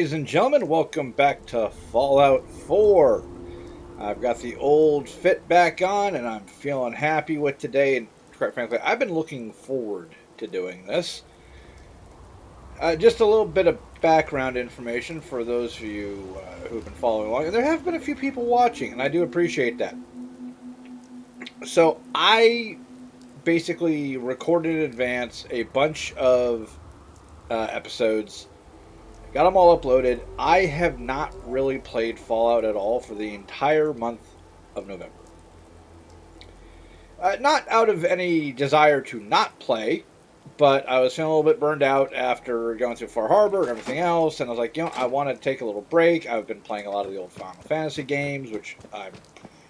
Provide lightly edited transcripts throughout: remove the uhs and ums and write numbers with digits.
Ladies and gentlemen, welcome back to Fallout 4. I've got the old fit back on and I'm feeling happy with today. And quite frankly, I've been looking forward to doing this. Just a little bit of background information for those of you who've been following along. And there have been a few people watching, and I do appreciate that. So, I basically recorded in advance a bunch of episodes. Got them all uploaded. I have not really played Fallout at all for the entire month of November. Not out of any desire to not play, but I was feeling a little bit burned out after going through Far Harbor and everything else, and I was like, I want to take a little break. I've been playing a lot of the old Final Fantasy games, which I'm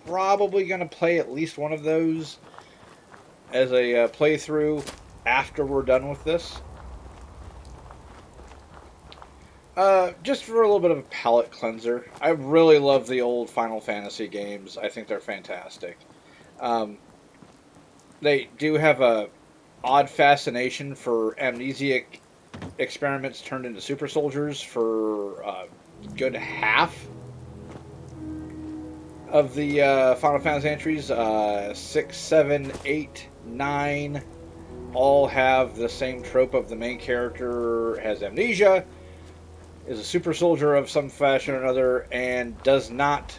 probably going to play at least one of those as a playthrough after we're done with this. Just for a little bit of a palate cleanser. I really love the old Final Fantasy games. I think they're fantastic. Um, they do have a odd fascination for amnesiac experiments turned into super soldiers for good half of the Final Fantasy entries. 6, 7, 8, 9 all have the same trope of the main character has amnesia, is a super soldier of some fashion or another, and does not,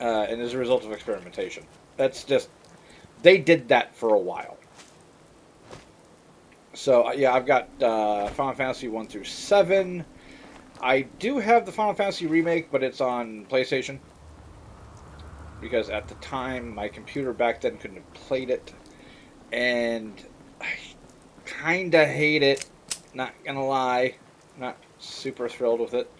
and is a result of experimentation. That's just, they did that for a while. So, yeah, I've got Final Fantasy 1 through 7. I do have the Final Fantasy remake, but it's on PlayStation. Because at the time, my computer back then couldn't have played it. And I kinda hate it. Not gonna lie. Not super thrilled with it.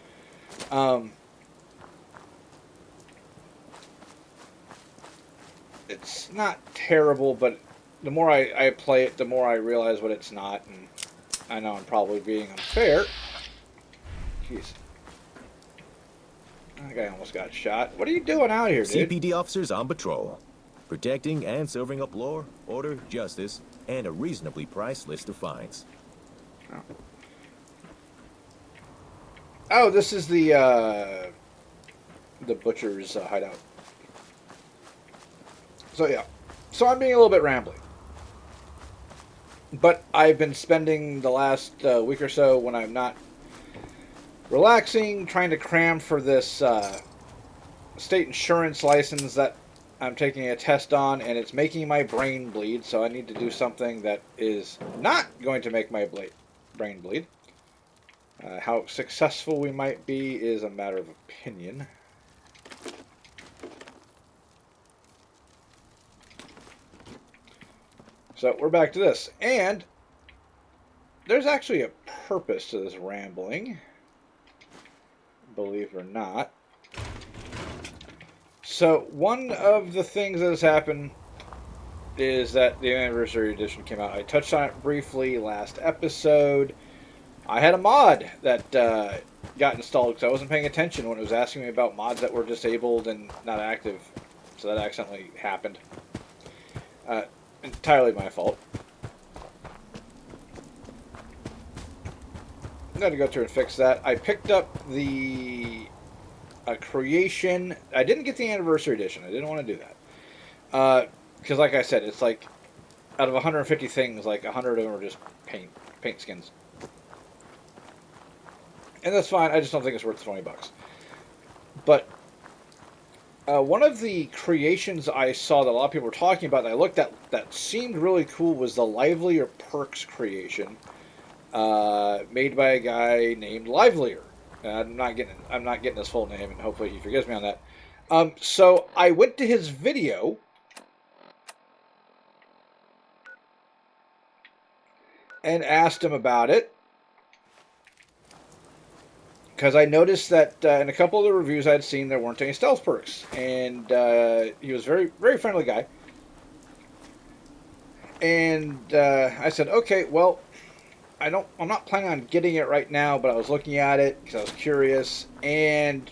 It's not terrible, but the more I play it, the more I realize what it's not. And I know I'm probably being unfair. Jeez. That guy almost got shot. What are you doing out here, dude? CPD officers on patrol, protecting and serving up law, order, justice, and a reasonably priced list of fines. Oh, this is the butcher's hideout. So yeah, so I'm being a little bit rambling, but I've been spending the last week or so when I'm not relaxing, trying to cram for this state insurance license that I'm taking a test on, and it's making my brain bleed. So I need to do something that is not going to make my brain bleed. How successful we might be is a matter of opinion. So we're back to this. And there's actually a purpose to this rambling, believe it or not. So one of the things that has happened is that the anniversary edition came out. I touched on it briefly last episode. I had a mod that got installed because I wasn't paying attention when it was asking me about mods that were disabled and not active. So that accidentally happened. Entirely my fault. I'm going to go through and fix that. I picked up the creation. I didn't get the anniversary edition. I didn't want to do that. Because like I said, it's like out of 150 things, like 100 of them are just paint skins. And that's fine. I just don't think it's worth $20. But one of the creations I saw that a lot of people were talking about that I looked at that seemed really cool was the Livelier Perks creation, made by a guy named Livelier. I'm not getting his full name, and hopefully he forgives me on that. So I went to his video and asked him about it, because I noticed that in a couple of the reviews I'd seen there weren't any stealth perks, and he was very very friendly guy. And I said, okay, well, I'm not planning on getting it right now, but I was looking at it because I was curious, and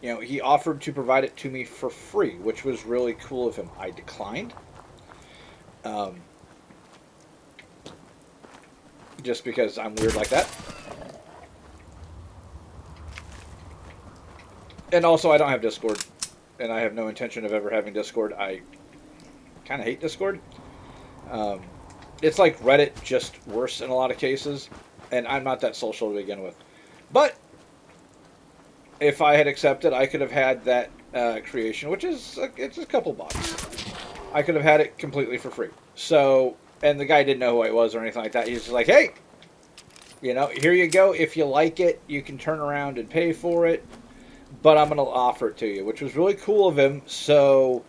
he offered to provide it to me for free, which was really cool of him. I declined. just because I'm weird like that. And also, I don't have Discord, and I have no intention of ever having Discord. I kind of hate Discord. Um, it's like Reddit, just worse in a lot of cases, and I'm not that social to begin with. But if I had accepted, I could have had that creation, which is it's a couple bucks. I could have had it completely for free. So, and the guy didn't know who I was or anything like that. He's just like, hey, you know, here you go. If you like it, you can turn around and pay for it, but I'm going to offer it to you, which was really cool of him. So,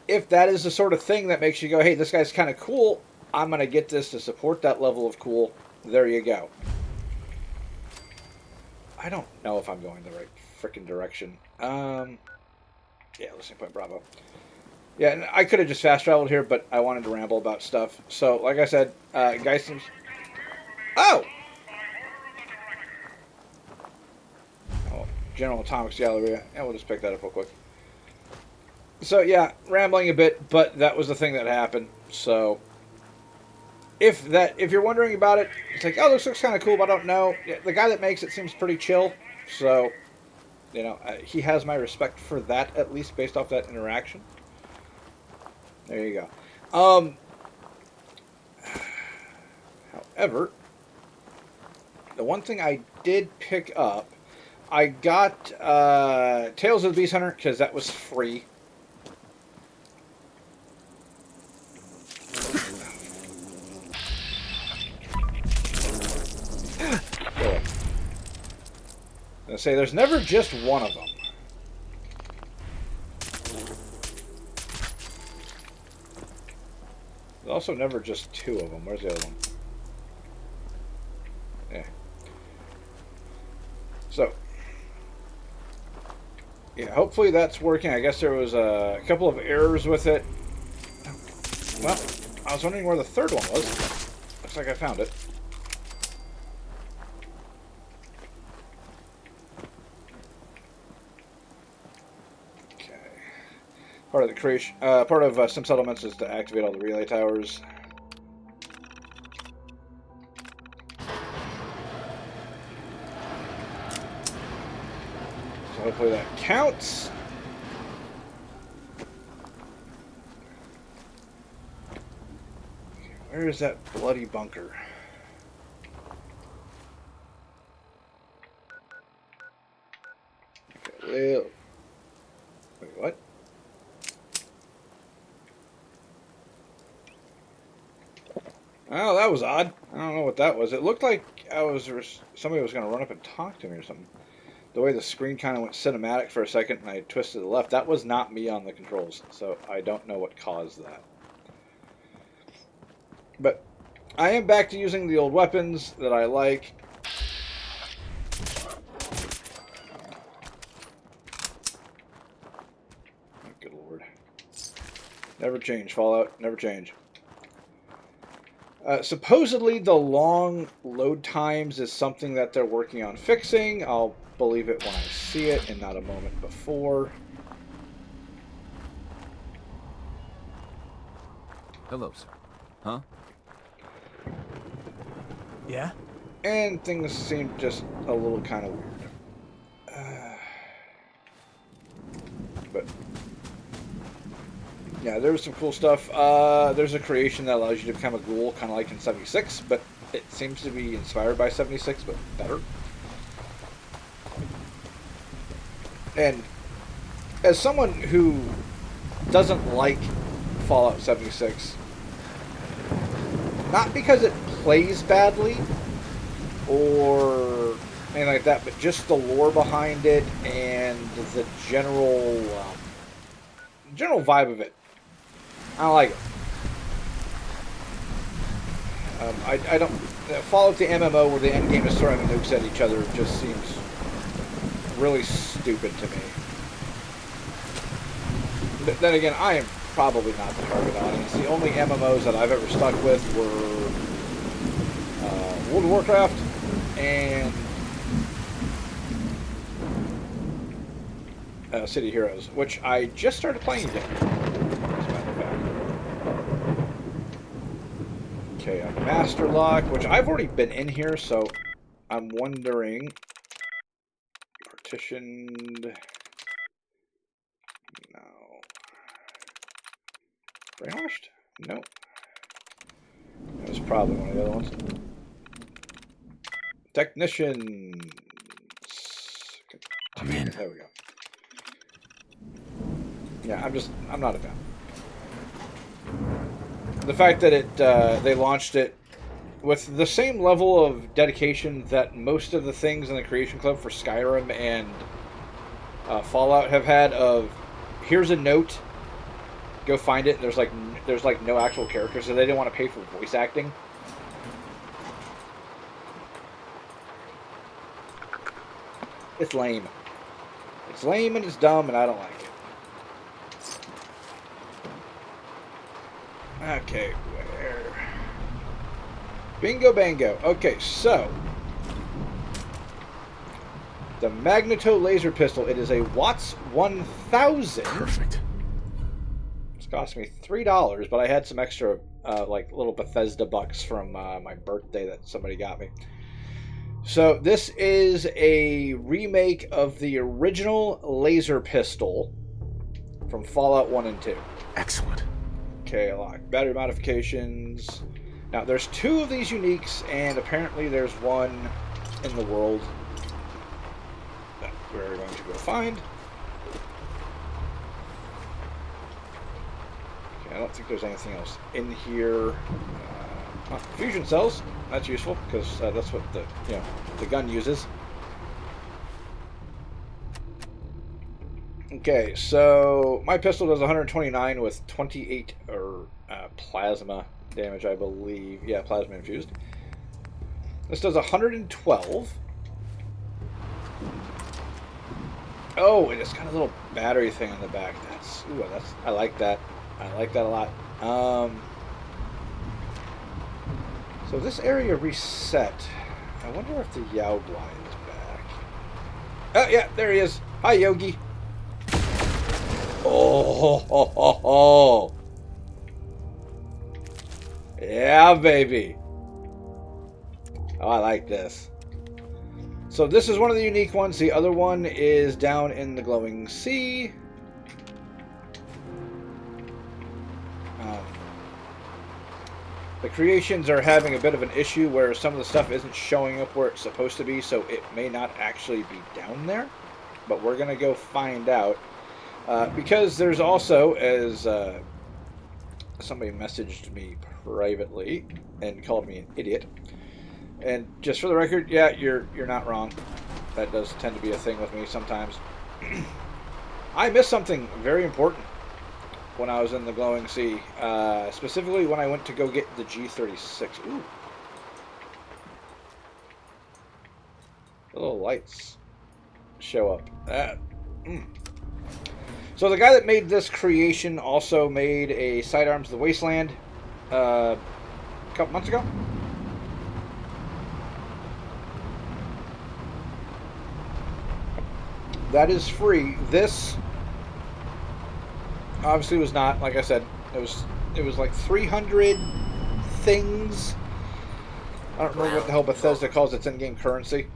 if that is the sort of thing that makes you go, hey, this guy's kind of cool, I'm going to get this to support that level of cool. There you go. I don't know if I'm going the right freaking direction. Yeah, listening point Bravo. Yeah, and I could have just fast traveled here, but I wanted to ramble about stuff. So, like I said, guy seems... Oh! Oh, General Atomics Galleria. And we'll just pick that up real quick. So, yeah, rambling a bit, but that was the thing that happened. So, if you're wondering about it, it's like, oh, this looks kind of cool, but I don't know. Yeah, the guy that makes it seems pretty chill. So, you know, he has my respect for that, at least based off that interaction. There you go. However, the one thing I did pick up, I got Tales of the Beast Hunter because that was free. I say there's never just one of them. There's also never just two of them. Where's the other one? Yeah. So, yeah, hopefully that's working. I guess there was a couple of errors with it. Well, I was wondering where the third one was. Looks like I found it. Okay. Part of the creation, part of Sim Settlements is to activate all the relay towers. So hopefully that counts. Okay, where is that bloody bunker? Okay, well, wait, what? Oh, that was odd. I don't know what that was. It looked like somebody was going to run up and talk to me or something. The way the screen kind of went cinematic for a second and I twisted to the left, that was not me on the controls. So I don't know what caused that. But I am back to using the old weapons that I like. Oh, good lord. Never change, Fallout. Never change. Supposedly the long load times is something that they're working on fixing. I'll believe it when I see it and not a moment before. Hello, sir. Huh? Yeah? And things seem just a little kind of weird. But yeah, there was some cool stuff. There's a creation that allows you to become a ghoul, kind of like in 76, but it seems to be inspired by 76, but better. And as someone who doesn't like Fallout 76, not because it plays badly or anything like that, but just the lore behind it and the general vibe of it, I don't like it. I don't... Fallout the MMO where the end game is throwing nukes at each other just seems really stupid to me. But then again, I am probably not the target audience. The only MMOs that I've ever stuck with were World of Warcraft and City Heroes, which I just started playing again, as a matter of fact. Okay, a master lock, which I've already been in here, so I'm wondering. Partitioned. No. Brainwashed? No. That was probably one of the other ones. Technicians. I'm in. There we go. Yeah, I'm not a fan. The fact that they launched it with the same level of dedication that most of the things in the Creation Club for Skyrim and Fallout have had of, here's a note, go find it. There's like no actual character, so they didn't want to pay for voice acting. It's lame. It's lame and it's dumb, and I don't like it. Okay, where? Bingo bango. Okay, so the Magneto laser pistol. It is a Watts 1000. Perfect. It's cost me $3, but I had some extra like little Bethesda bucks from my birthday that somebody got me. So this is a remake of the original laser pistol from Fallout 1 and 2. Excellent. Okay, lock. Battery modifications. Now, there's 2 of these uniques, and apparently there's one in the world that we're going to go find. Okay, I don't think there's anything else in here. Fusion cells. That's useful because that's what the gun uses. Okay, so my pistol does 129 with 28 plasma damage, I believe. Yeah, plasma infused. This does 112. Oh, and it's got a little battery thing on the back. I like that. I like that a lot. So this area reset. I wonder if the Yaoguai is back. Oh, yeah, there he is. Hi, Yogi. Oh, ho, ho, ho. Yeah, baby. Oh, I like this. So this is one of the unique ones. The other one is down in the glowing sea. The creations are having a bit of an issue where some of the stuff isn't showing up where it's supposed to be, so it may not actually be down there. But we're going to go find out. Because there's also, as somebody messaged me privately and called me an idiot. And just for the record, yeah, you're not wrong. That does tend to be a thing with me sometimes. I missed something very important when I was in the glowing sea, specifically when I went to go get the G36. Ooh. The little lights show up. So the guy that made this creation also made a Sidearms of the Wasteland a couple months ago. That is free. This obviously was not, like I said, it was like 300 things. I don't remember what the hell Bethesda calls its in-game currency.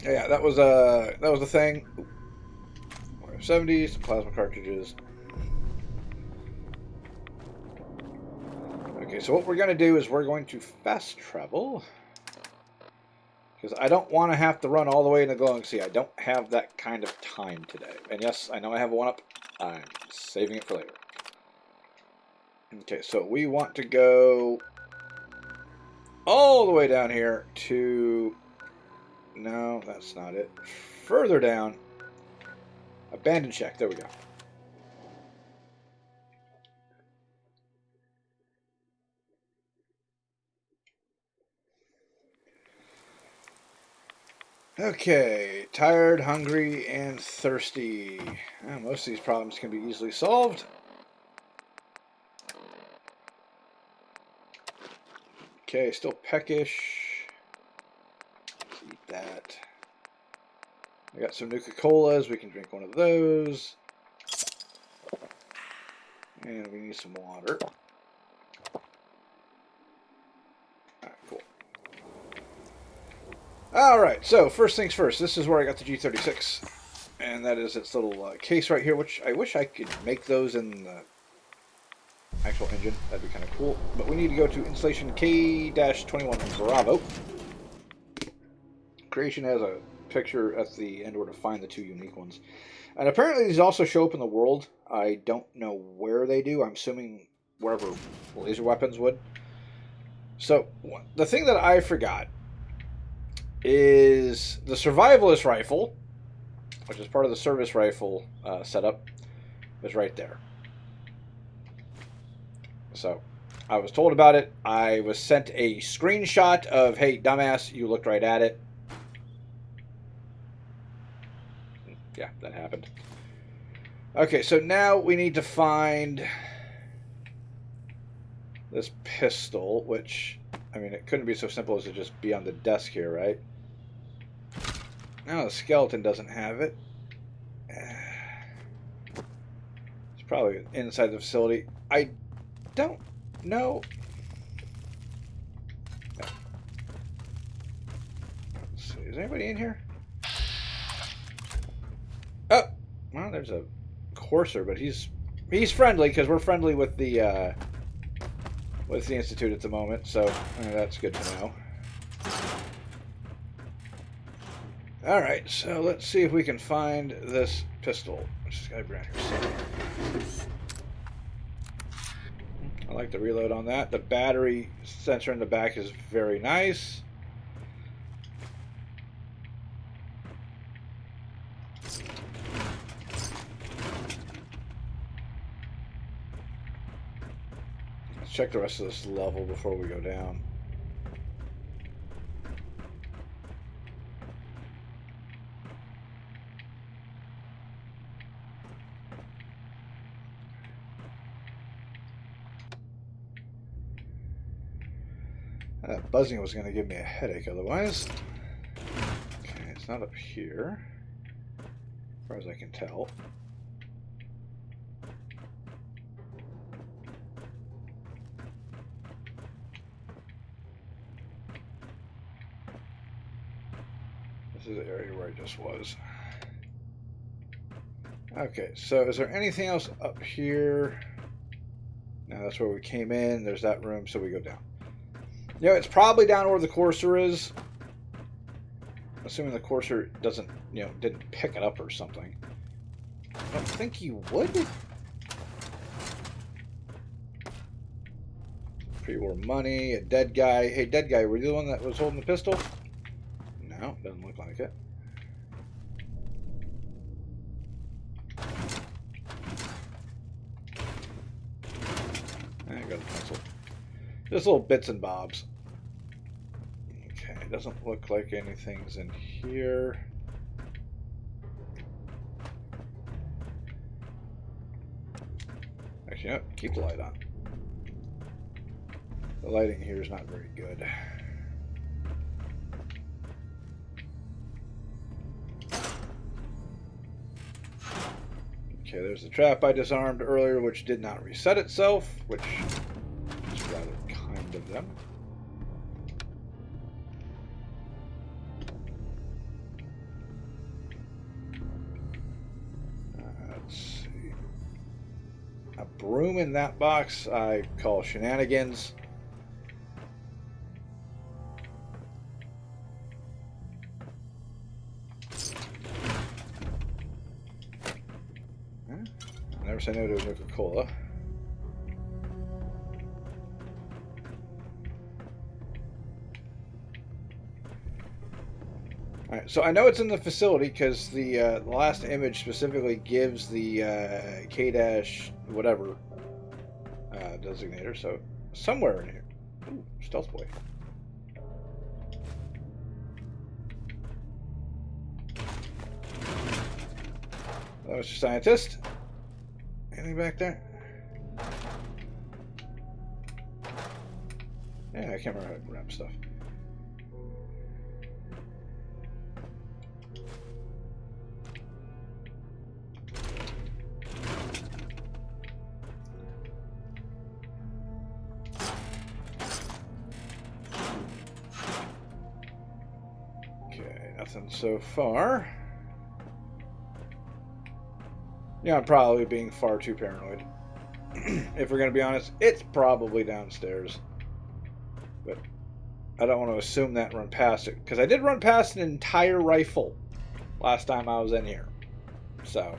Yeah, that was a thing. 70, some plasma cartridges. Okay, so what we're going to do is we're going to fast travel. Because I don't want to have to run all the way in the glowing sea. I don't have that kind of time today. And yes, I know I have a 1-up. I'm saving it for later. Okay, so we want to go all the way down here to... No, that's not it. Further down. Abandoned shack. There we go. Okay, tired, hungry, and thirsty. Well, most of these problems can be easily solved. Okay, still peckish. Let's eat that. I got some Nuka-Colas. We can drink one of those. And we need some water. Alright, so first things first. This is where I got the G36. And that is its little case right here, which I wish I could make those in the actual engine. That'd be kind of cool. But we need to go to installation K-21 Bravo. Creation has a picture at the end where to find the two unique ones. And apparently these also show up in the world. I don't know where they do. I'm assuming wherever laser weapons would. So, the thing that I forgot is the survivalist rifle, which is part of the service rifle setup, is right there. So, I was told about it. I was sent a screenshot of, hey, dumbass, you looked right at it. Yeah, that happened. Okay, so now we need to find this pistol, which, I mean, it couldn't be so simple as to just be on the desk here, right? No, the skeleton doesn't have it. It's probably inside the facility. I don't know. Let's see. Is anybody in here? Oh, well, there's a courser, but he's friendly because we're friendly with the Institute at the moment, so that's good to know. Alright, so let's see if we can find this pistol. Which has got to be around here somewhere. I like the reload on that. The battery sensor in the back is very nice. Let's check the rest of this level before we go down. That buzzing was going to give me a headache otherwise. Okay, it's not up here, as far as I can tell. This is the area where I just was. Okay, so is there anything else up here? No, that's where we came in. There's that room, so we go down. You know, it's probably down where the courser is. Assuming the courser doesn't, didn't pick it up or something. I don't think he would. Pre-war money, a dead guy. Hey, dead guy, were you the one that was holding the pistol? No, doesn't look like it. I got a pencil. Just little bits and bobs. Okay, it doesn't look like anything's in here. Actually, no, keep the light on. The lighting here is not very good. Okay, there's the trap I disarmed earlier, which did not reset itself, which is rather kind of them. Let's see. A broom in that box I call shenanigans. Never say no to a Nuka-Cola. Alright, so I know it's in the facility because the last image specifically gives the K-whatever designator, so somewhere in here. Ooh, stealth boy. Hello, Mr. Scientist. Anything back there? Yeah, I can't remember how to grab stuff. nothing so far. Yeah, I'm probably being far too paranoid. If we're going to be honest, it's probably downstairs. But I don't want to assume that and run past it. Because I did run past an entire rifle last time I was in here. So,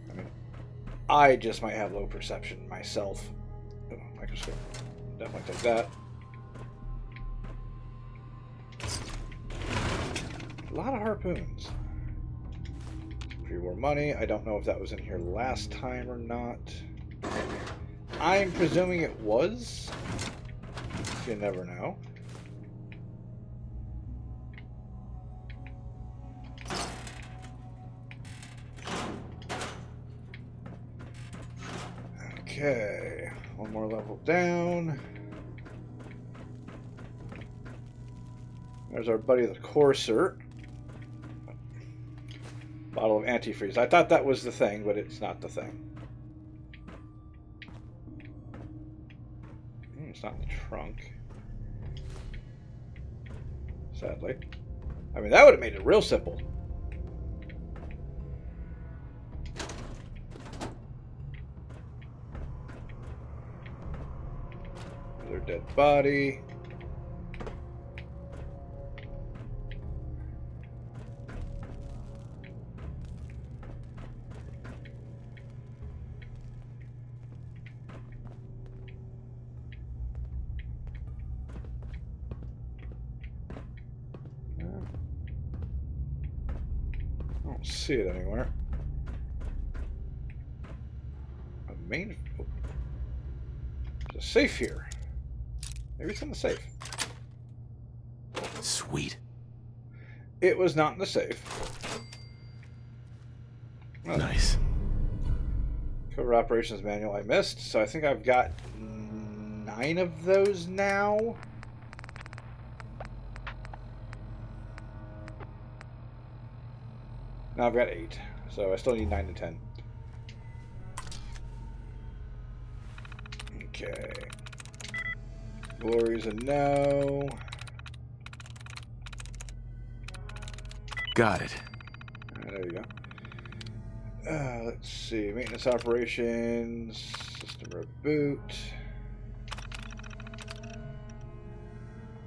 I mean, I just might have low perception myself. Oh, microscope. Definitely take that. A lot of harpoons. Pre-war money. I don't know if that was in here last time or not. I'm presuming it was. You never know. Okay. One more level down. There's our buddy the Courser. Bottle of antifreeze. I thought that was the thing, but it's not the thing. It's not in the trunk. Sadly. I mean, that would have made it real simple. Another dead body. I don't see it anywhere. A main. Oh. There's a safe here. Maybe it's in the safe. Sweet. It was not in the safe. Oh. Nice. Cover operations manual I missed, so I think I've got 9 of those now. Now I've got 8, so I still need 9 to 10. Okay. Glory's a no. Got it. There you go. Let's see. Maintenance operations. System reboot.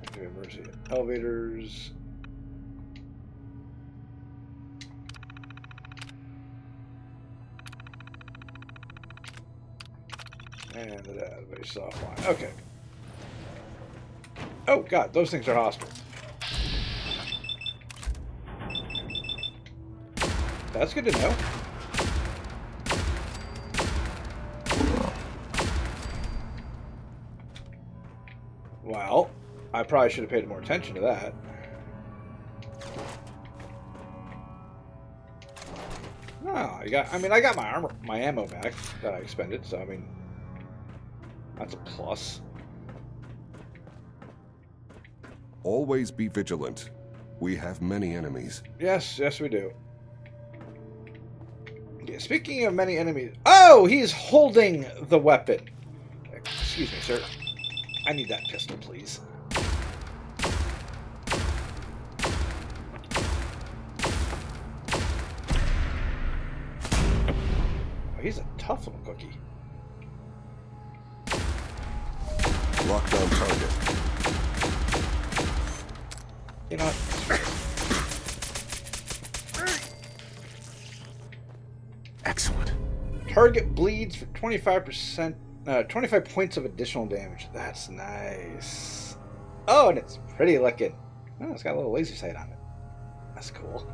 Active emergency elevators. And the database offline. Okay. Oh, God. Those things are hostile. That's good to know. Well, I probably should have paid more attention to that. Oh, I got my ammo back that I expended, so I mean, that's a plus. Always be vigilant. We have many enemies. Yes, yes we do. Yeah, speaking of many enemies... Oh, he's holding the weapon. Excuse me, sir. I need that pistol, please. Oh, he's a tough little cookie. Locked on target. You know what? Excellent. Target bleeds for 25%, 25 points of additional damage. That's nice. Oh, and it's pretty looking. Oh, it's got a little laser sight on it. That's cool.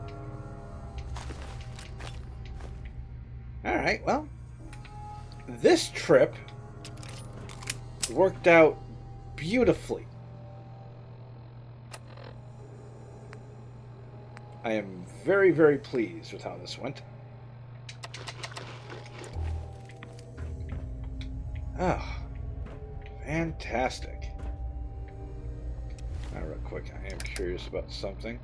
Alright, well, this trip worked out beautifully. I am very, very pleased with how this went. Oh, fantastic. Now, real quick, I am curious about something.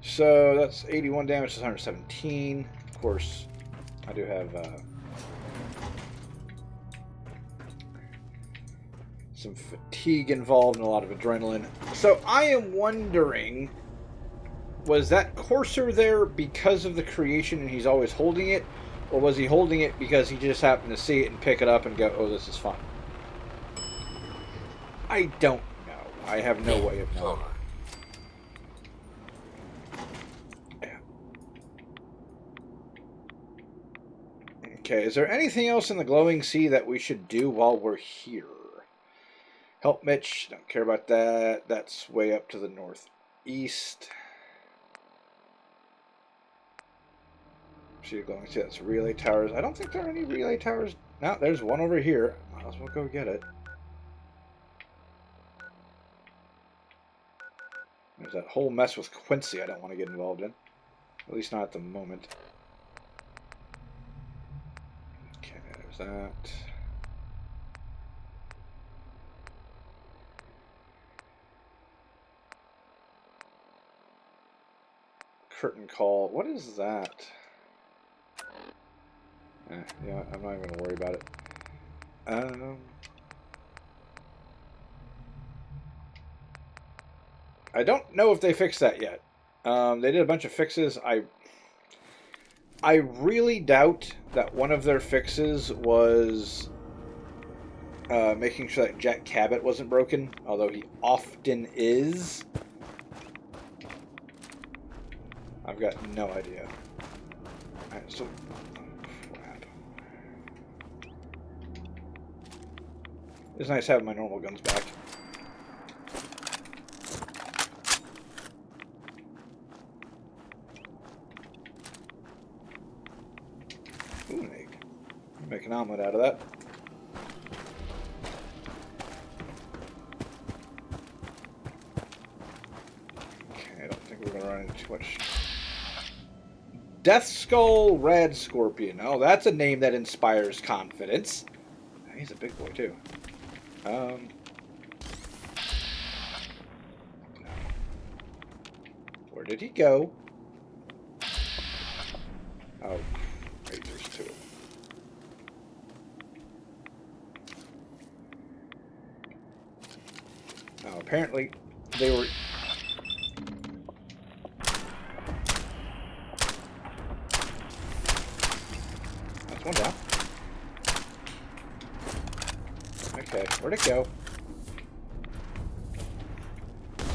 So that's 81 damage to 117. Of course, I do have some fatigue involved and a lot of adrenaline. So I am wondering was that Courser there because of the creation and he's always holding it? Or was he holding it because he just happened to see it and pick it up and go, oh, this is fun? I don't know. I have no way of knowing. Yeah. Okay, is there anything else in the glowing sea that we should do while we're here? Help Mitch. Don't care about that. That's way up to the northeast. See, glowing sea. That's relay towers. I don't think there are any relay towers. No, there's one over here. Might as well go get it. There's that whole mess with Quincy I don't want to get involved in. At least not at the moment. Okay, there's that. Curtain call. What is that? Yeah, I'm not even going to worry about it. I don't know if they fixed that yet. They did a bunch of fixes. I really doubt that one of their fixes was making sure that Jack Cabot wasn't broken, although he often is. I've got no idea. Alright, so... crap. It's nice having my normal guns back. Ooh, an egg. Make an omelet out of that. Okay, I don't think we're going to run into too much... Death Skull Red Scorpion. Oh, that's a name that inspires confidence. He's a big boy, too. Where did he go? Oh, wait, there's two. Oh, apparently they were... That's one down. Okay, where'd it go?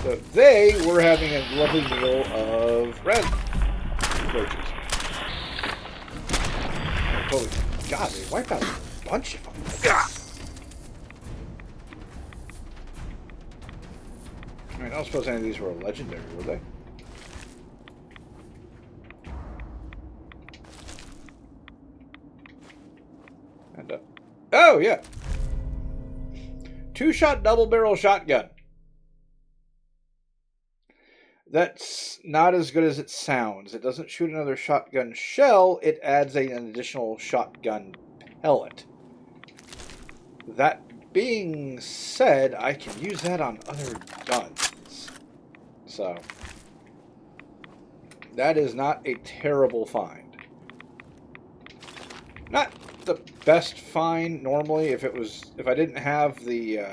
So they were having a lovely meal of red roaches. Holy God, they wiped out a bunch of them. I mean, I don't suppose any of these were legendary, were they? And, oh, yeah. 2-shot double-barrel shotgun. That's not as good as it sounds. It doesn't shoot another shotgun shell. It adds an additional shotgun pellet. That being said, I can use that on other guns. So, that is not a terrible find. Not the best find normally. If I didn't have the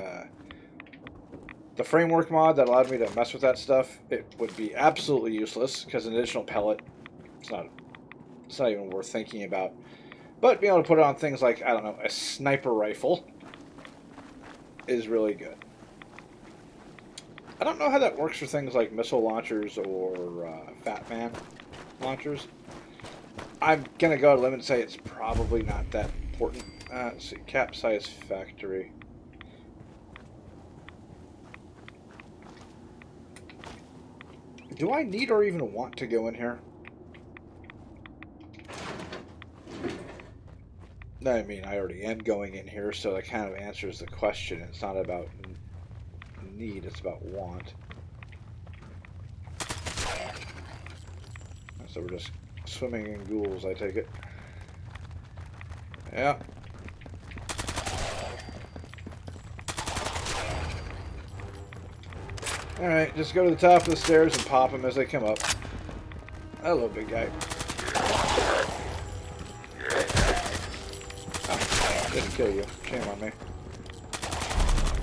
framework mod that allowed me to mess with that stuff, it would be absolutely useless because an additional pellet, it's not even worth thinking about. But being able to put it on things like, I don't know, a sniper rifle is really good. I don't know how that works for things like missile launchers or Fat Man launchers. I'm going to go out on a limb and say it's probably not that important. Let's see, Capsize Factory. Do I need or even want to go in here? I mean, I already am going in here, so that kind of answers the question. It's not about need, it's about want. So we're just swimming in ghouls, I take it. Yeah. Alright, just go to the top of the stairs and pop them as they come up. Hello, big guy. Oh, didn't kill you. Shame on me.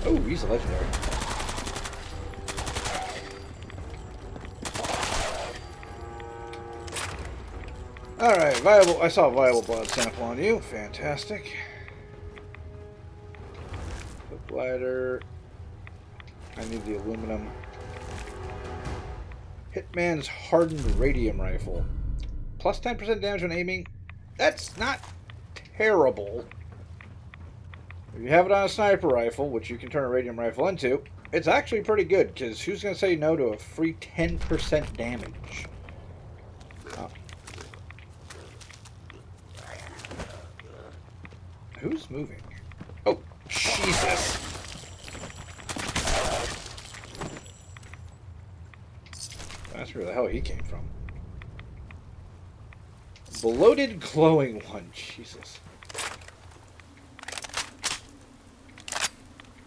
Oh, he's a legendary. Alright, viable. I saw a viable blood sample on you. Fantastic. The glider. I need the aluminum. Hitman's hardened radium rifle. Plus 10% damage when aiming. That's not terrible. If you have it on a sniper rifle, which you can turn a radium rifle into, it's actually pretty good, because who's going to say no to a free 10% damage? Oh. Who's moving? Oh, Jesus. That's where the hell he came from. Bloated glowing one. Jesus.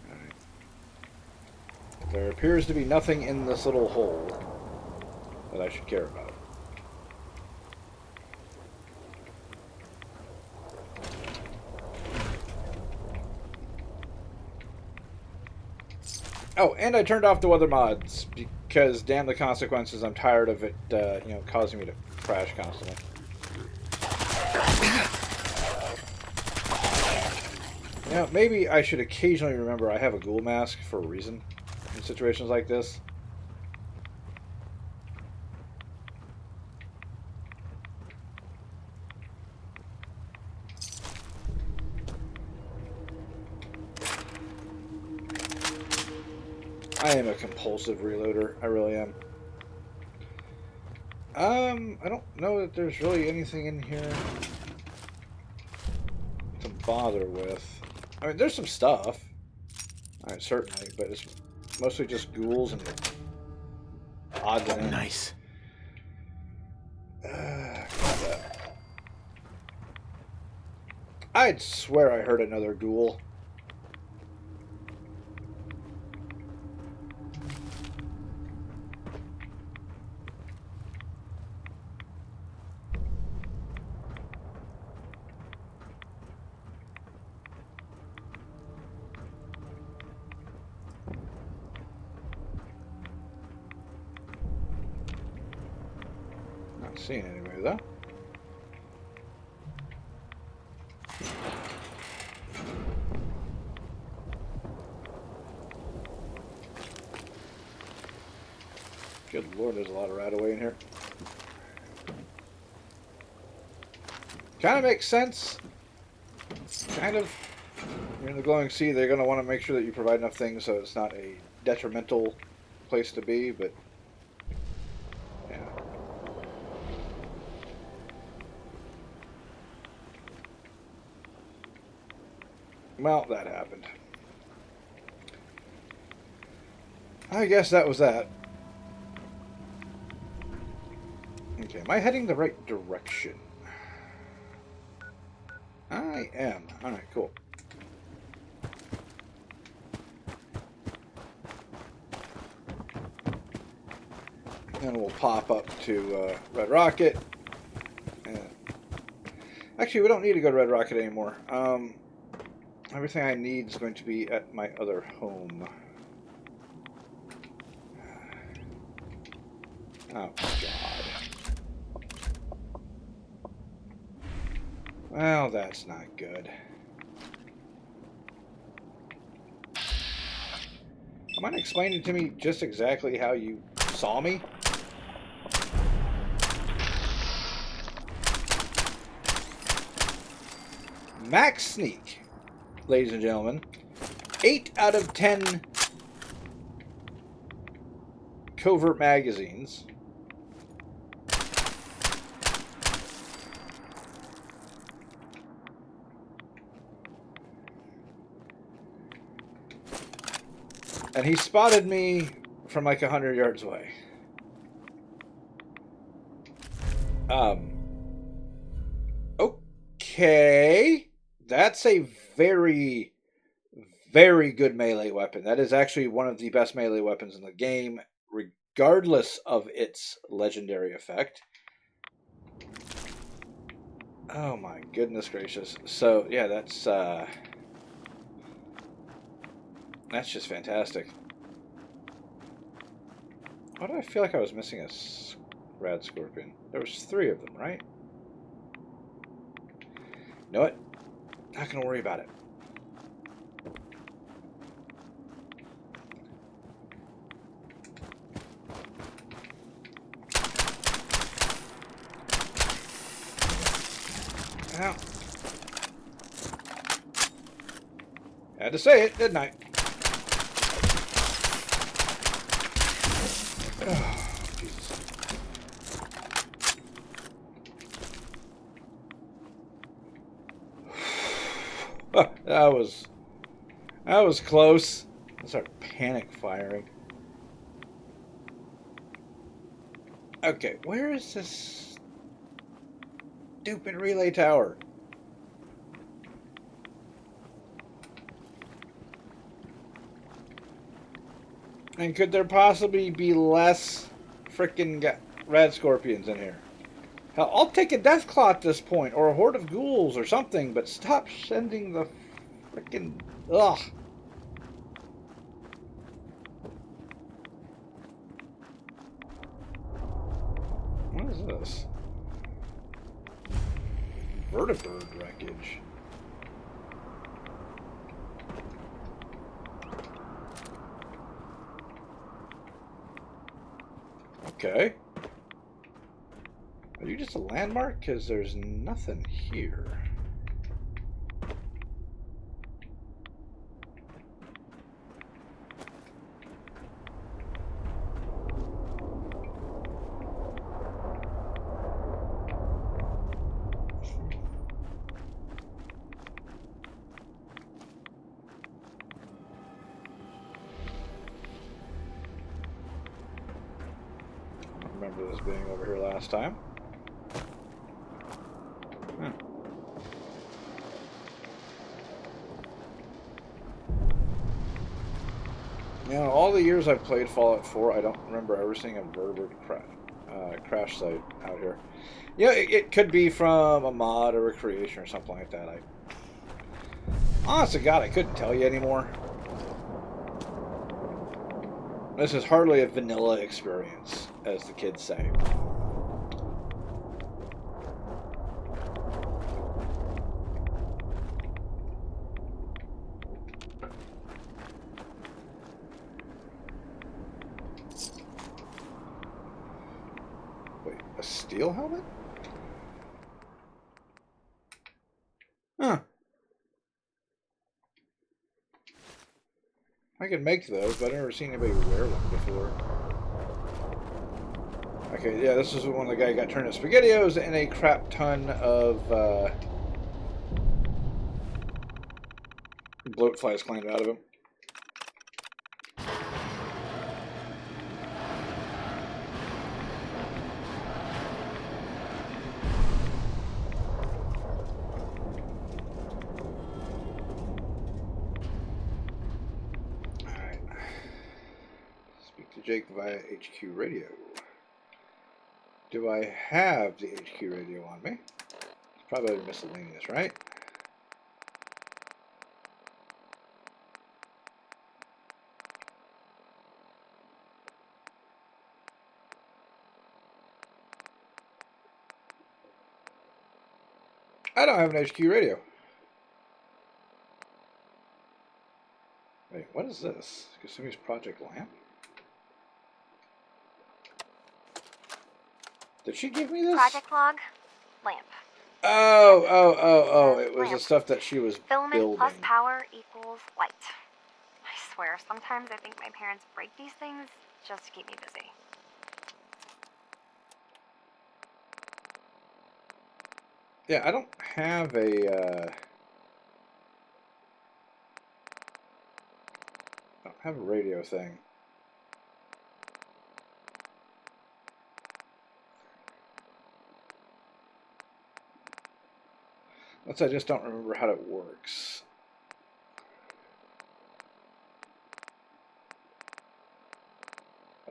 Alright. There appears to be nothing in this little hole that I should care about. Oh, and I turned off the weather mods because damn the consequences. I'm tired of it, causing me to crash constantly. Maybe I should occasionally remember I have a ghoul mask for a reason in situations like this. I am a compulsive reloader. I really am. I don't know that there's really anything in here to bother with. I mean, there's some stuff. I mean, certainly, but it's mostly just ghouls and odds and ends. Nice. I'd swear I heard another ghoul. Not seeing anybody though. Good lord, there's a lot of rat-away in here. Kind of makes sense. Kind of. You're in the glowing sea, they're going to want to make sure that you provide enough things so it's not a detrimental place to be, but yeah. Well, that happened. I guess that was that. Okay, am I heading the right direction? I am. Alright, cool. And we'll pop up to Red Rocket. Actually, we don't need to go to Red Rocket anymore. Everything I need is going to be at my other home. Oh, God. Well, that's not good. Mind explaining to me just exactly how you saw me? Max Sneak, ladies and gentlemen. 8 out of 10 covert magazines. And he spotted me from like 100 yards away. Okay. That's a very, very good melee weapon. That is actually one of the best melee weapons in the game, regardless of its legendary effect. Oh my goodness gracious. So, yeah, that's just fantastic. Why do I feel like I was missing a rad scorpion? There was 3 of them, right? You know what? Not gonna worry about it. Ow. Had to say it, didn't I? Oh, Jesus. That was close. I start panic firing. Okay, where is this stupid relay tower? And could there possibly be less freaking red scorpions in here? Hell, I'll take a Deathclaw at this point, or a horde of ghouls or something, but stop sending the freaking... Ugh. What is this? Vertibird wreckage. Okay. Are you just a landmark? Because there's nothing here. I don't remember this being over here last time. Huh. You know, all the years I've played Fallout 4, I don't remember ever seeing a vertibird crash site out here. Yeah, it could be from a mod or a creation or something like that. Honest to God, I couldn't tell you anymore. This is hardly a vanilla experience, as the kids say. Wait, a steel helmet? Huh. I can make those, but I've never seen anybody wear one before. Okay, yeah, this is when the guy got turned into SpaghettiOs and a crap ton of bloat flies climbed out of him. Alright. Speak to Jake via HQ radio. Do I have the HQ radio on me? It's probably miscellaneous, right? I don't have an HQ radio. Wait, what is this? Kasumi's Project Lamp? Did she give me this? Project log, lamp. Oh, it was the Lamp. stuff that she was Filament building. plus power equals light. I swear, sometimes I think my parents break these things just to keep me busy. Yeah, I don't have a, I don't have a radio thing. I just don't remember how it works.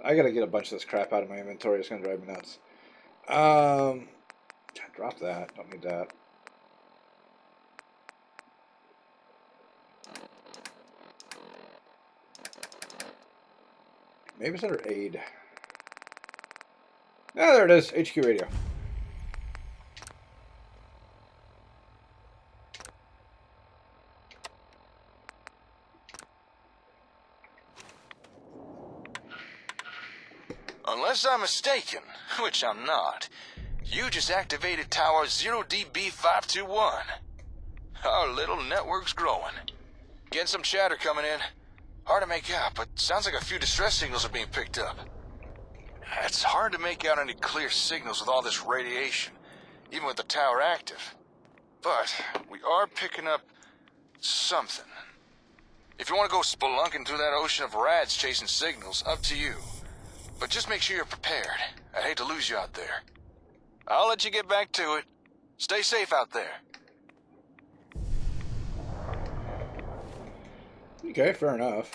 I gotta get a bunch of this crap out of my inventory. It's gonna drive me nuts. Drop that. Don't need that. Maybe it's under aid. Ah, there it is. HQ radio. Unless I'm mistaken, which I'm not, you just activated Tower 0DB521. Our little network's growing. Getting some chatter coming in. Hard to make out, but sounds like a few distress signals are being picked up. It's hard to make out any clear signals with all this radiation, even with the tower active. But we are picking up something. If you want to go spelunking through that ocean of rads chasing signals, up to you. But just make sure you're prepared. I'd hate to lose you out there. I'll let you get back to it. Stay safe out there. Okay, fair enough.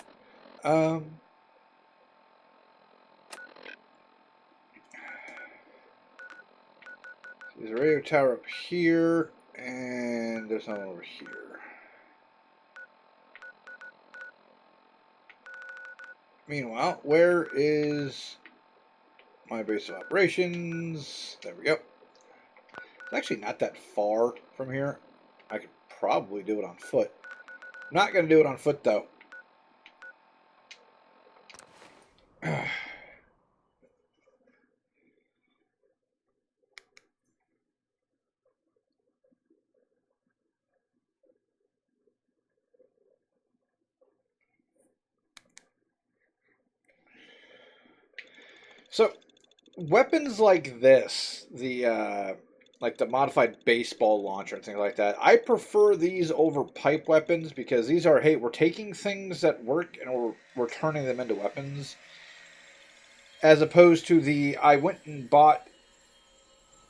There's a radio tower up here, and there's another one over here. Meanwhile, where is my base of operations? There we go. It's actually not that far from here. I could probably do it on foot. I'm not going to do it on foot, though. So, weapons like this, like the modified baseball launcher and things like that, I prefer these over pipe weapons because these are, hey, we're taking things that work and we're turning them into weapons, as opposed to the, I went and bought,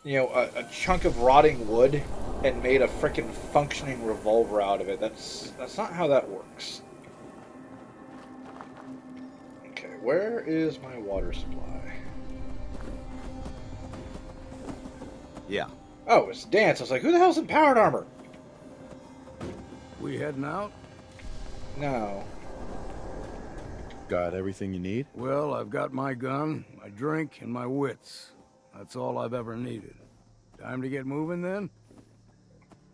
you know, a chunk of rotting wood and made a frickin' functioning revolver out of it. That's not how that works. Okay, where is my water supply? Yeah. Oh, it's Dance. I was like, who the hell's in powered armor? We heading out? No. Got everything you need? Well, I've got my gun, my drink, and my wits. That's all I've ever needed. Time to get moving then?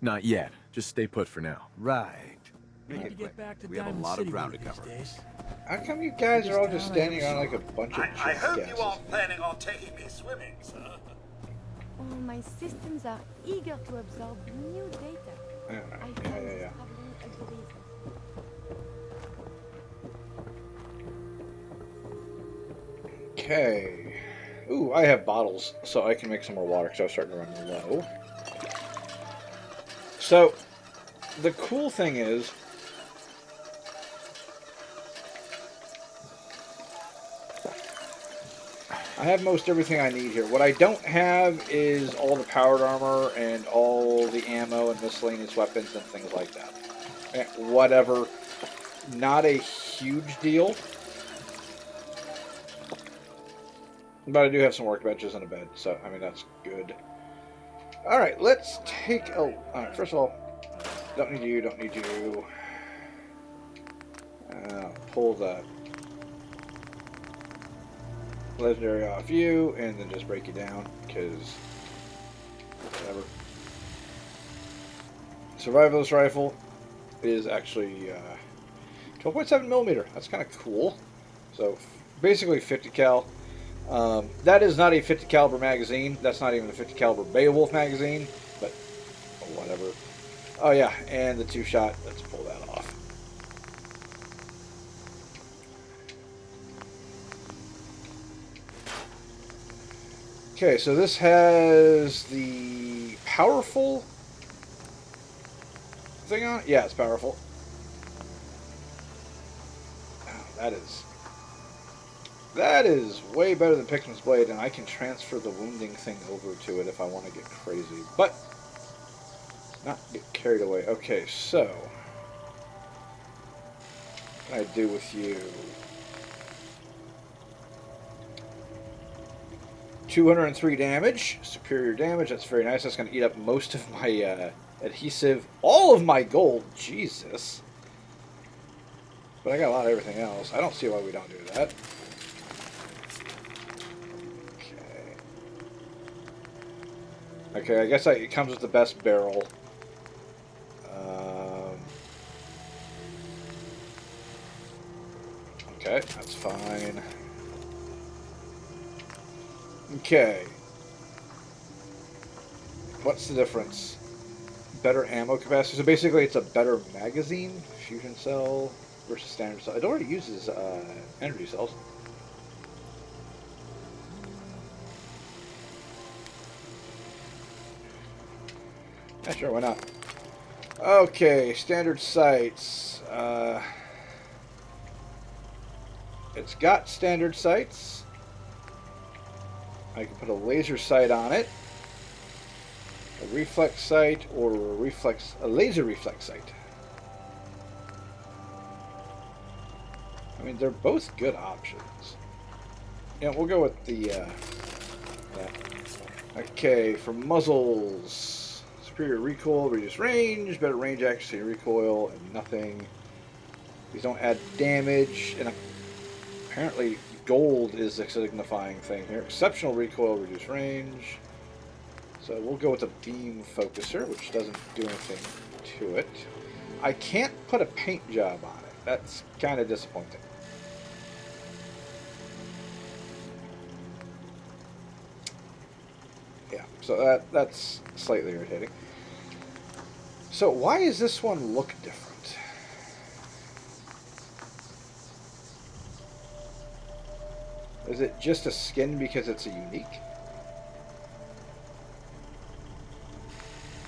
Not yet. Just stay put for now. Right. Need to get back to We have a Diamond lot of City ground to one of cover. these days. How come you guys are all just standing on like a bunch of I hope gases? you aren't planning on taking me swimming, sir. Oh, my systems are eager to absorb new data. I Yeah. find this traveling agreeable. Okay. Ooh, I have bottles, so I can make some more water because I was starting to run low. So, the cool thing is, I have most everything I need here. What I don't have is all the powered armor and all the ammo and miscellaneous weapons and things like that. Whatever. Not a huge deal. But I do have some workbenches and a bed, so, I mean, that's good. Alright, let's take a... Alright, first of all, don't need you, don't need you. Pull the legendary off you, and then just break you down, because... whatever. Survivalist rifle is actually 12.7 millimeter. That's kind of cool. So, basically 50 cal. That is not a 50 caliber magazine. That's not even a 50 caliber Beowulf magazine, but whatever. Oh yeah, and the 2-shot. Let's pull that off. Okay, so this has the powerful thing on it. Yeah, it's powerful. Oh, that is way better than Pikmin's Blade, and I can transfer the wounding thing over to it if I want to get crazy. But, not get carried away. Okay, so, what can I do with you? 203 damage. Superior damage. That's very nice. That's going to eat up most of my adhesive. All of my gold. Jesus. But I got a lot of everything else. I don't see why we don't do that. Okay, I guess it comes with the best barrel. Okay, that's fine. Okay. What's the difference? Better ammo capacity. So basically, it's a better magazine. Fusion cell versus standard cell. It already uses energy cells. Yeah, sure, why not? Okay, standard sights. It's got standard sights. I can put a laser sight on it, a reflex sight, or a laser reflex sight. I mean, they're both good options. Yeah, we'll go with the. Yeah. Okay, for muzzles, superior recoil, reduced range, better range accuracy, and recoil, and nothing. These don't add damage, and apparently gold is a signifying thing here. Exceptional recoil, reduced range. So we'll go with the beam focuser, which doesn't do anything to it. I can't put a paint job on it. That's kind of disappointing. Yeah, so that's slightly irritating. So why does this one look different? Is it just a skin because it's a unique?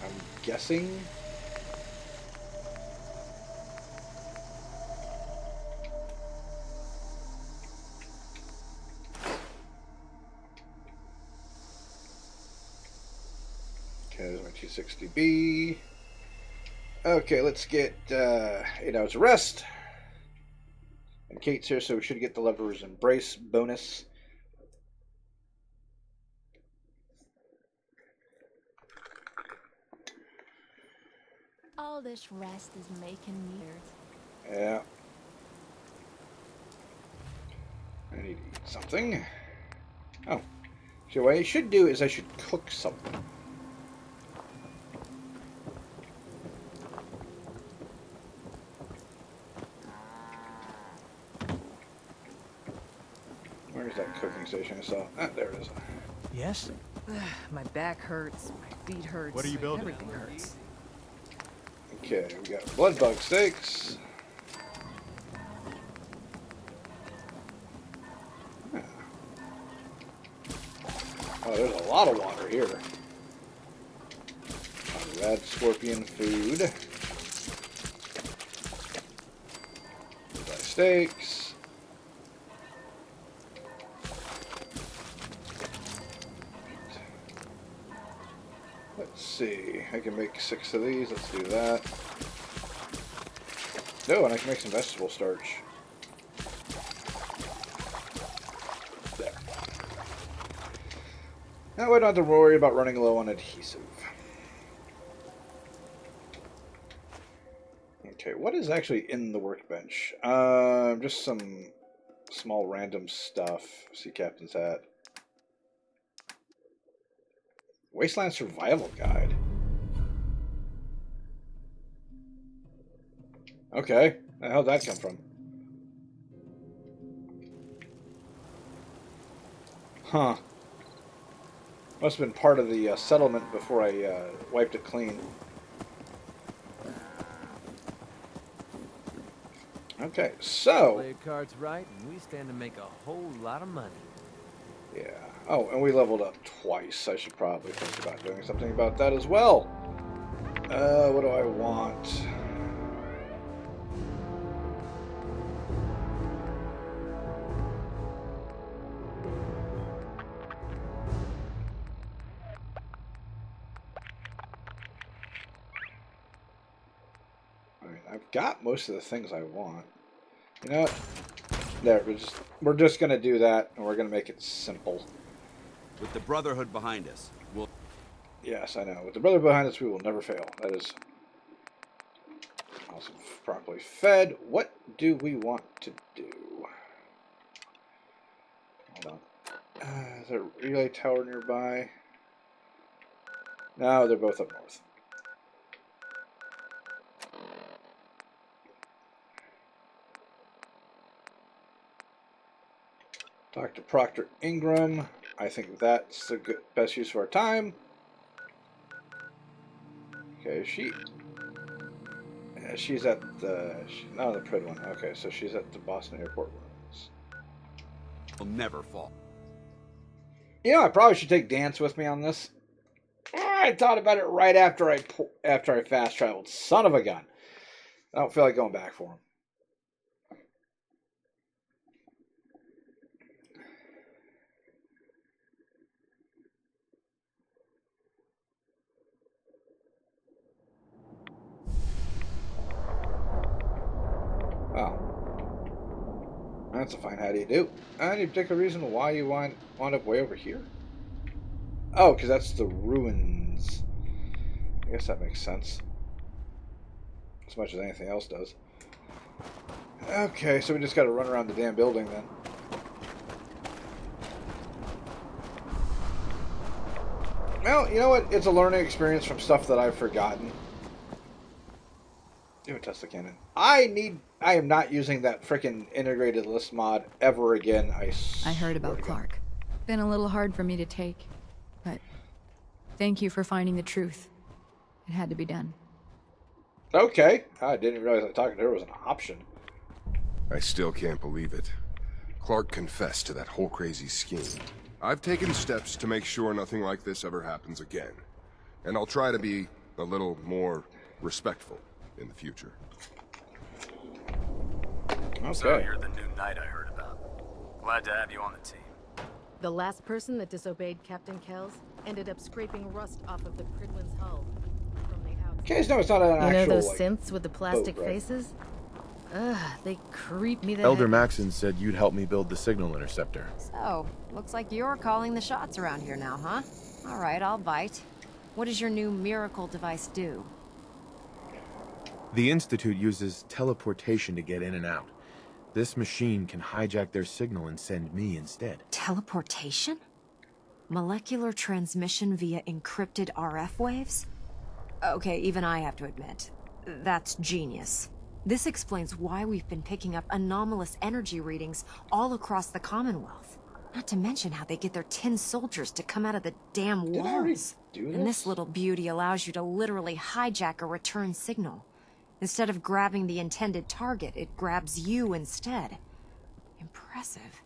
I'm guessing. Okay, there's my 260B. Okay, let's get 8 hours of rest. And Kate's here, so we should get the Lover's Embrace bonus. All this rest is making me weird. Yeah. I need to eat something. Oh. So what I should do is I should cook something. Where's that cooking station I saw? Ah, there it is. Yes? My back hurts, my feet hurts. What are you building? Everything hurts. Okay, we got blood bug steaks. Ah. Oh, there's a lot of water here. Red scorpion food. Steaks. Let's see. I can make 6 of these. Let's do that. No, and I can make some vegetable starch. There. Now I don't have to worry about running low on adhesive. Okay, what is actually in the workbench? Just some small random stuff. Sea Captain's hat. Wasteland Survival Guide. Okay, how'd that come from? Huh. Must have been part of the settlement before I wiped it clean. Okay, so... Play your cards right, and we stand to make a whole lot of money. Yeah. Oh, and we leveled up twice. I should probably think about doing something about that as well. What do I want? I mean, I've got most of the things I want. You know what? There, we're just gonna do that, and we're gonna make it simple. With the Brotherhood behind us, we'll... Yes, I know. With the Brotherhood behind us, we will never fail. That is also properly fed. What do we want to do? Hold on. Is there a relay tower nearby? No, they're both up north. Talk to Proctor Ingram. I think that's the best use of our time. Okay, she's at the... No, the Prid one. Okay, so she's at the Boston Airport ruins. Will never fall. You know, I probably should take Dance with me on this. I thought about it right after I fast traveled. Son of a gun. I don't feel like going back for him. Oh. That's a fine how do you do. Any particular reason why you wound up way over here? Oh, because that's the ruins. I guess that makes sense. As much as anything else does. Okay, so we just got to run around the damn building then. Well, you know what? It's a learning experience from stuff that I've forgotten. Do a Tesla cannon. I am not using that frickin' integrated list mod ever again. I heard about Clark. Been a little hard for me to take, but thank you for finding the truth. It had to be done. Okay. I didn't realize that talking to her was an option. I still can't believe it. Clark confessed to that whole crazy scheme. I've taken steps to make sure nothing like this ever happens again. And I'll try to be a little more respectful in the future. Okay. So you're the new knight I heard about. Glad to have you on the team. The last person that disobeyed Captain Kells ended up scraping rust off of the Pridwin's hull from the outside. Okay, so it's not an actual, you know those like, synths with the plastic boat, right? faces? Ugh, they creep me the Elder heck. Maxon said you'd help me build the signal interceptor. So, looks like you're calling the shots around here now, huh? All right, I'll bite. What does your new miracle device do? The Institute uses teleportation to get in and out. This machine can hijack their signal and send me instead. Teleportation? Molecular transmission via encrypted RF waves? Okay, even I have to admit, that's genius. This explains why we've been picking up anomalous energy readings all across the Commonwealth. Not to mention how they get their tin soldiers to come out of the damn walls. And this little beauty allows you to literally hijack a return signal. Instead of grabbing the intended target, it grabs you instead. Impressive.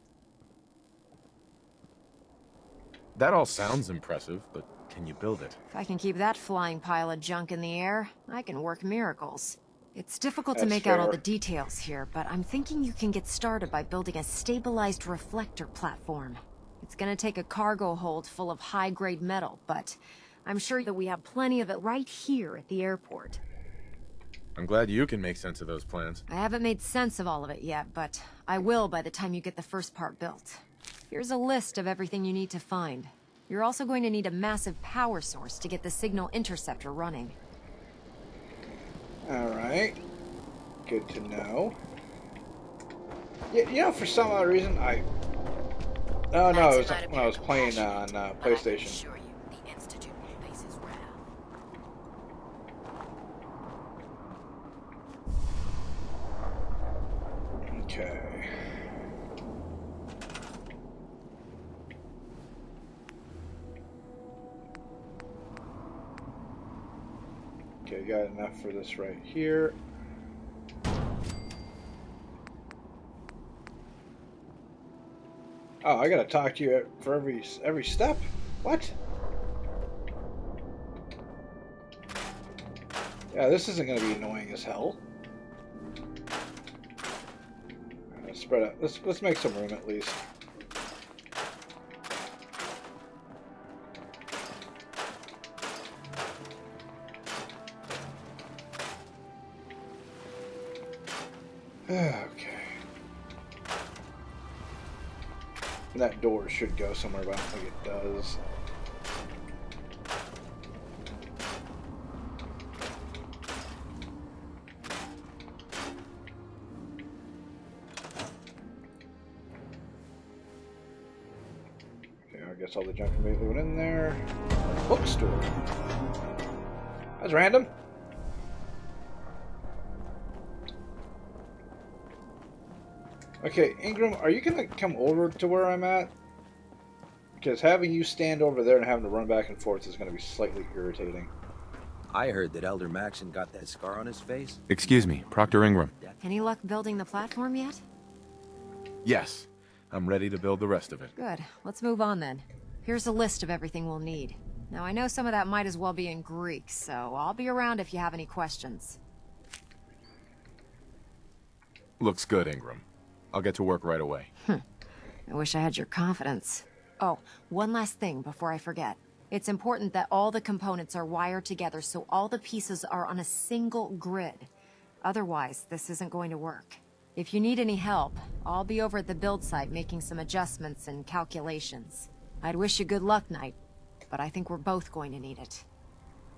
That all sounds impressive, but can you build it? If I can keep that flying pile of junk in the air, I can work miracles. It's difficult to That's make out all fair. the details here, but I'm thinking you can get started by building a stabilized reflector platform. It's gonna take a cargo hold full of high-grade metal, but I'm sure that we have plenty of it right here at the airport. I'm glad you can make sense of those plans. I haven't made sense of all of it yet, but I will by the time you get the first part built. Here's a list of everything you need to find. You're also going to need a massive power source to get the signal interceptor running. Alright. Good to know. Yeah, you know, for some odd reason, Oh no, it was when I was playing on PlayStation. Okay. Okay, got enough for this right here. Oh, I gotta talk to you for every step? What? Yeah, this isn't gonna be annoying as hell. Let's spread out. Let's make some room at least. Okay. And that door should go somewhere, but I don't think it does. Okay, I guess all the junk immediately went in there. Bookstore. That's random. Okay, Ingram, are you gonna come over to where I'm at? Because having you stand over there and having to run back and forth is going to be slightly irritating. I heard that Elder Maxon got that scar on his face. Excuse me, Proctor Ingram. Any luck building the platform yet? Yes, I'm ready to build the rest of it. Good. Let's move on then. Here's a list of everything we'll need. Now, I know some of that might as well be in Greek, so I'll be around if you have any questions. Looks good, Ingram. I'll get to work right away. I wish I had your confidence. Oh, one last thing before I forget. It's important that all the components are wired together so all the pieces are on a single grid. Otherwise, this isn't going to work. If you need any help, I'll be over at the build site making some adjustments and calculations. I'd wish you good luck, Knight, but I think we're both going to need it.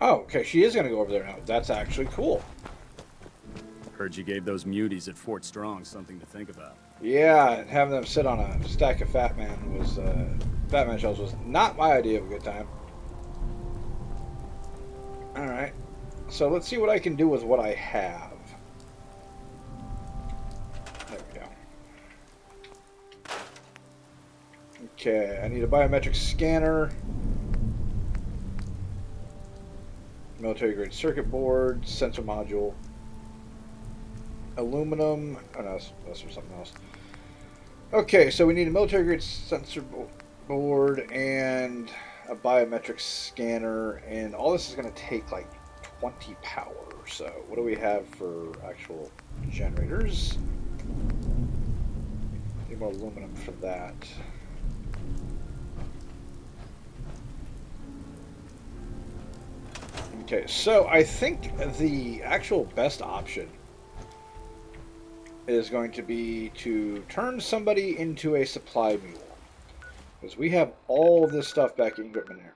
Oh, okay, she is going to go over there now. That's actually cool. Heard you gave those muties at Fort Strong something to think about. Yeah, having them sit on a stack of Fat Man shells was not my idea of a good time. Alright, so let's see what I can do with what I have. There we go. Okay, I need a biometric scanner. Military grade circuit board, sensor module. Aluminum. Oh no, that's for something else. Okay, so we need a military grade sensor board and a biometric scanner, and all this is going to take like 20 power. So what do we have for actual generators? Need more aluminum for that. Okay, so I think the actual best option is going to be to turn somebody into a supply mule. Because we have all this stuff back in Ingram Manor.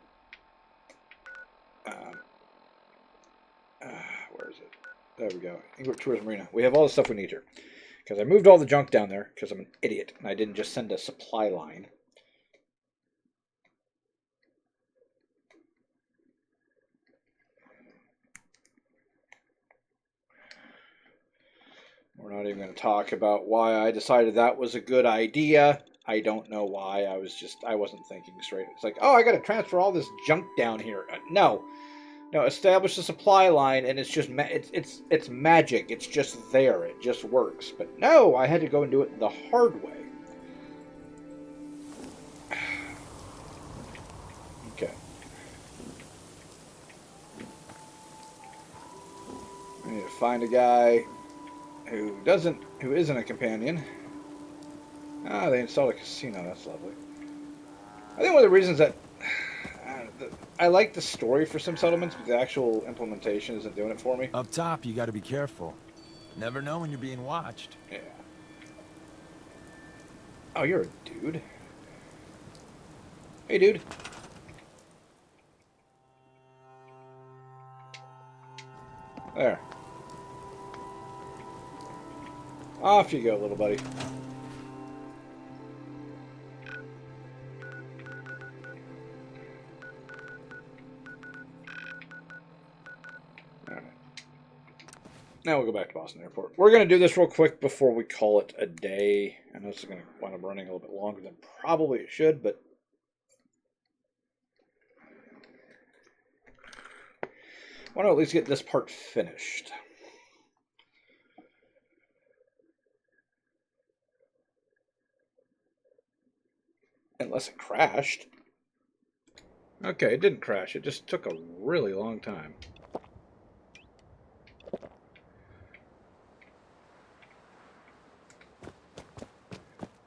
Where is it? There we go. Ingram Tourism Marina. We have all the stuff we need here. Because I moved all the junk down there because I'm an idiot and I didn't just send a supply line. We're not even going to talk about why I decided that was a good idea. I don't know why. I wasn't thinking straight. It's like, oh, I got to transfer all this junk down here. No, establish a supply line, and it's just it's magic. It's just there. It just works. But no, I had to go and do it the hard way. Okay. I need to find a guy who isn't a companion. Ah, they installed a casino. That's lovely. I think one of the reasons that I like the story for some settlements, but the actual implementation isn't doing it for me. Up top, you got to be careful. Never know when you're being watched. Yeah. Oh, you're a dude. Hey, dude. There. Off you go, little buddy. Now we'll go back to Boston Airport. We're going to do this real quick before we call it a day. I know this is going to wind up running a little bit longer than probably it should, but I want to at least get this part finished. Unless it crashed. Okay, it didn't crash. It just took a really long time.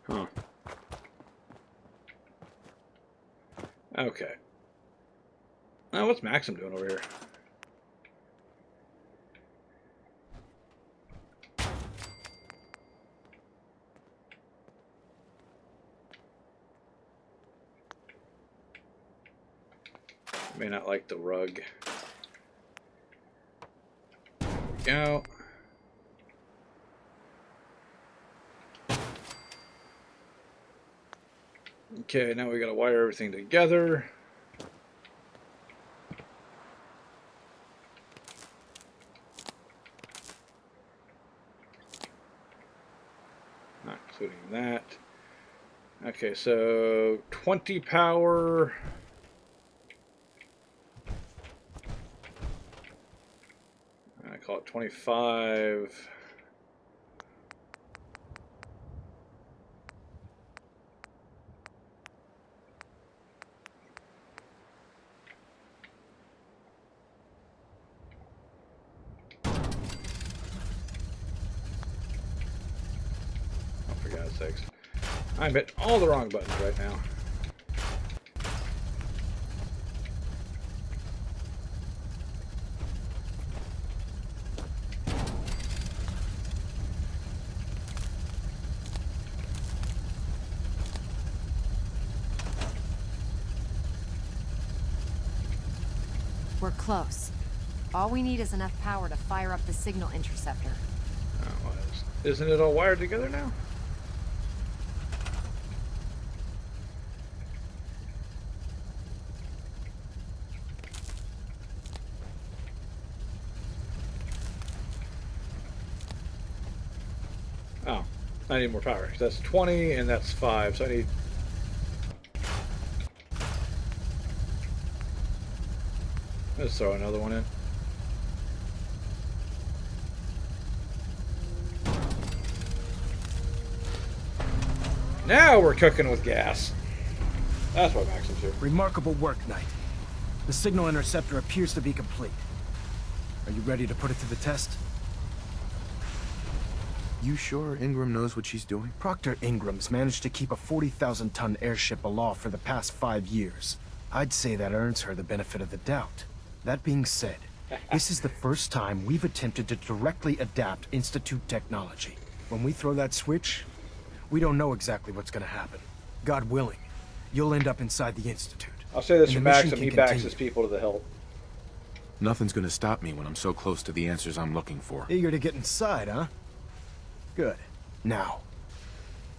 Huh. Okay. Now, what's Maxim doing over here? May not like the rug. There we go. Okay, now we gotta wire everything together. Not including that. Okay, so 20 power. I call it 25. Oh, for God's sakes. I'm hitting all the wrong buttons right now. We're close. All we need is enough power to fire up the signal interceptor. Oh, well, isn't it all wired together now? Oh, I need more power. That's 20 and that's 5, so I need... Let's throw another one in. Now we're cooking with gas. That's what Max is here. Remarkable work, Knight. The signal interceptor appears to be complete. Are you ready to put it to the test? You sure Ingram knows what she's doing? Proctor Ingram's managed to keep a 40,000-ton airship aloft for the past 5 years. I'd say that earns her the benefit of the doubt. That being said, this is the first time we've attempted to directly adapt Institute technology. When we throw that switch, we don't know exactly what's going to happen. God willing, you'll end up inside the Institute. I'll say this and for the Max, mission and he can backs continue. his people to the hilt. Nothing's gonna stop me when I'm so close to the answers I'm looking for. Eager to get inside, huh? Good. Now,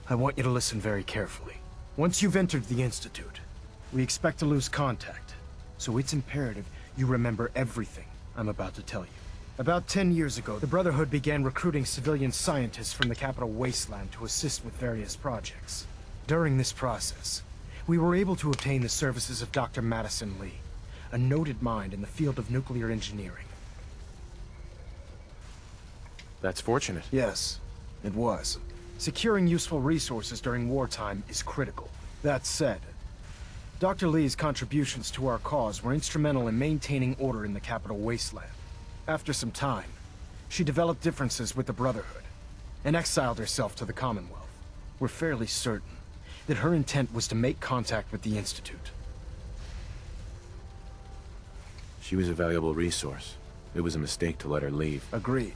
I want you to listen very carefully. Once you've entered the Institute, we expect to lose contact, so it's imperative you remember everything I'm about to tell you. About 10 years ago, the Brotherhood began recruiting civilian scientists from the capital wasteland to assist with various projects. During this process, we were able to obtain the services of Dr. Madison Lee, a noted mind in the field of nuclear engineering. That's fortunate. Yes, it was. Securing useful resources during wartime is critical. That said, Dr. Lee's contributions to our cause were instrumental in maintaining order in the capital wasteland. After some time, she developed differences with the Brotherhood and exiled herself to the Commonwealth. We're fairly certain that her intent was to make contact with the Institute. She was a valuable resource. It was a mistake to let her leave. Agreed.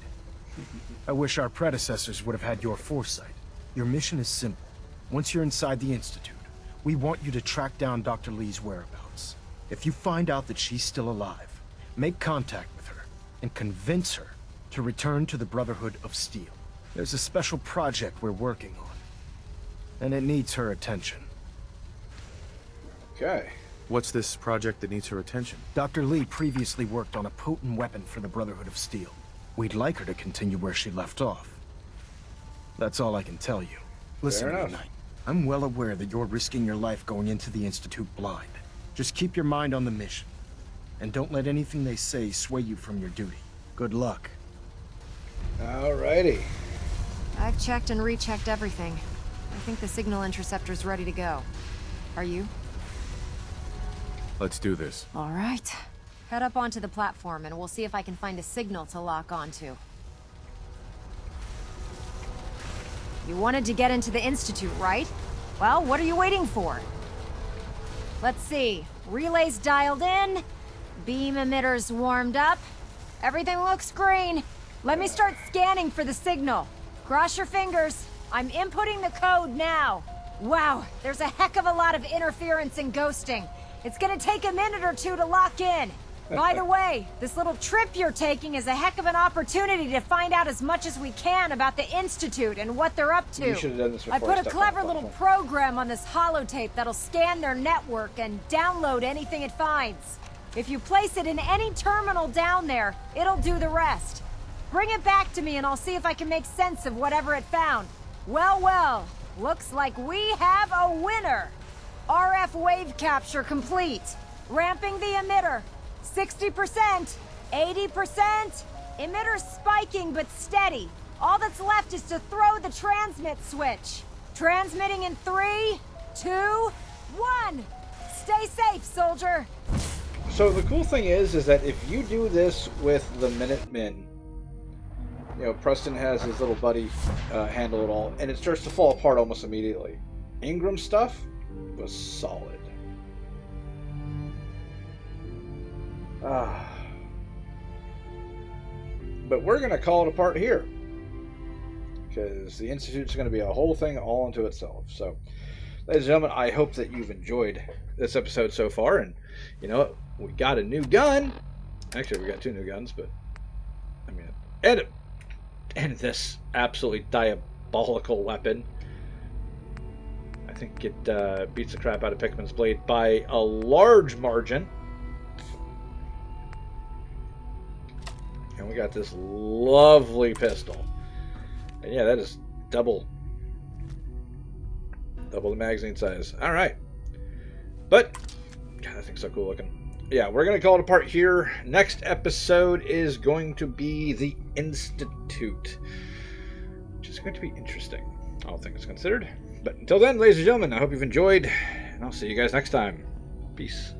I wish our predecessors would have had your foresight. Your mission is simple. Once you're inside the Institute, we want you to track down Dr. Lee's whereabouts. If you find out that she's still alive, make contact with her and convince her to return to the Brotherhood of Steel. There's a special project we're working on, and it needs her attention. Okay. What's this project that needs her attention? Dr. Lee previously worked on a potent weapon for the Brotherhood of Steel. We'd like her to continue where she left off. That's all I can tell you. Listen, Fair enough. Knight, I'm well aware that you're risking your life going into the Institute blind. Just keep your mind on the mission, and don't let anything they say sway you from your duty. Good luck. Alrighty. I've checked and rechecked everything. I think the signal interceptor's ready to go. Are you? Let's do this. All right. Head up onto the platform and we'll see if I can find a signal to lock onto. You wanted to get into the Institute, right? Well, what are you waiting for? Let's see. Relays dialed in. Beam emitters warmed up. Everything looks green. Let me start scanning for the signal. Cross your fingers. I'm inputting the code now. Wow, there's a heck of a lot of interference and ghosting. It's gonna take a minute or two to lock in. By the way, this little trip you're taking is a heck of an opportunity to find out as much as we can about the Institute and what they're up to. You should have done this before I put a stepped on clever the little platform. program on this holotape that'll scan their network and download anything it finds. If you place it in any terminal down there, it'll do the rest. Bring it back to me and I'll see if I can make sense of whatever it found. Well, well, Looks like we have a winner! RF wave capture complete. Ramping the emitter. 60%, 80%. Emitter spiking but steady. All that's left is to throw the transmit switch. Transmitting in 3, 2, 1. Stay safe, soldier. So the cool thing is that if you do this with the Minutemen, you know, Preston has his little buddy handle it all, and it starts to fall apart almost immediately. Ingram's stuff was solid. But we're going to call it apart here, because the Institute's going to be a whole thing all unto itself. So, ladies and gentlemen, I hope that you've enjoyed this episode so far. And, you know, we got a new gun. Actually, we got 2 new guns, but, I mean, and this absolutely diabolical weapon. I think it beats the crap out of Pikmin's Blade by a large margin. And we got this lovely pistol. And yeah, that is double the magazine size. Alright. But, God, that thing's so cool looking. Yeah, we're going to call it apart here. Next episode is going to be the Institute, which is going to be interesting, all things considered. But until then, ladies and gentlemen, I hope you've enjoyed, and I'll see you guys next time. Peace.